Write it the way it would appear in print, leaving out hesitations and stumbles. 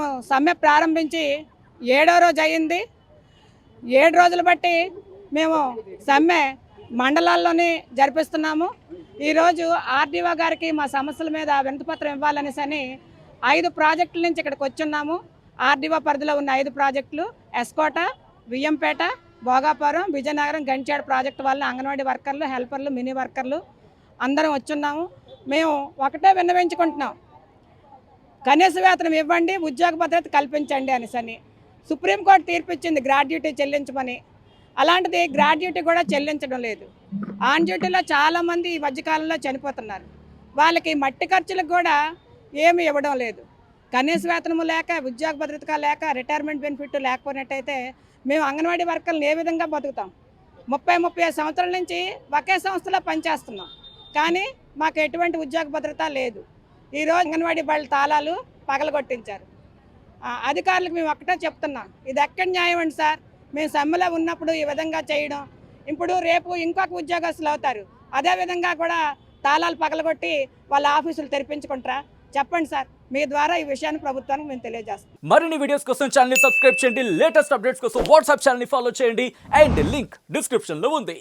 మేము సమ్మె ప్రారంభించి 7వ రోజు అయింది. 7 రోజులు బట్టి మేము సమ్మె మండలాల్లోనే జరిపిస్తున్నాము. ఈరోజు ఆర్డీఓ గారికి మా సమస్యల మీద వినతిపత్రం ఇవ్వాలనేసని 5 ప్రాజెక్టుల నుంచి ఇక్కడికి వచ్చున్నాము. ఆర్డీఓ పరిధిలో ఉన్న 5 ప్రాజెక్టులు ఎస్కోట, వియ్యంపేట, భోగాపురం, విజయనగరం, గంచాడు ప్రాజెక్టు వల్ల అంగన్వాడీ వర్కర్లు, హెల్పర్లు, మినీ వర్కర్లు అందరం వచ్చున్నాము. మేము ఒకటే విన్నవించుకుంటున్నాం, కనీస వేతనం ఇవ్వండి, ఉద్యోగ భద్రత కల్పించండి అనేసని. సుప్రీంకోర్టు తీర్పు ఇచ్చింది గ్రాడ్యుటీ చెల్లించమని. అలాంటిది గ్రాడ్యుటీ కూడా చెల్లించడం లేదు. ఆన్ డ్యూటీలో చాలామంది ఈ మధ్యకాలంలో చనిపోతున్నారు. వాళ్ళకి మట్టి ఖర్చులకు కూడా ఏమి ఇవ్వడం లేదు. కనీస వేతనము లేక, ఉద్యోగ భద్రత లేక, రిటైర్మెంట్ బెనిఫిట్ లేకపోయినట్టయితే మేము అంగన్వాడీ వర్కర్లను ఏ విధంగా బతుకుతాం? 30-35 సంవత్సరాల నుంచి ఒకే సంస్థలో పనిచేస్తున్నాం, కానీ మాకు ఎటువంటి ఉద్యోగ భద్రత లేదు. ఈరోజు అంగన్వాడీ బళ్ళ తాళాలు పగలగొట్టించారు. అధికారులకు మేము ఒక్కటే చెప్తున్నాం, ఇది ఎక్కడ న్యాయం అండి సార్? మేము సమ్మెలో ఉన్నప్పుడు ఈ విధంగా చేయడం, ఇప్పుడు రేపు ఇంకొక ఉద్యోగస్తులు అవుతారు, అదేవిధంగా కూడా తాళాలు పగలగొట్టి వాళ్ళ ఆఫీసులు తెరిపించుకుంటారా? చెప్పండి సార్. మీ ద్వారా ఈ విషయాన్ని ప్రభుత్వానికి మేము తెలియజేస్తాం. మరిన్ని వీడియోస్ కోసం ఛానల్ ని సబ్స్క్రైబ్ చేయండి, లేటెస్ట్ అప్డేట్స్ కోసం వాట్సాప్ ఛానల్ ని ఫాలో చేయండి అండ్ లింక్ డిస్క్రిప్షన్ లో ఉంది.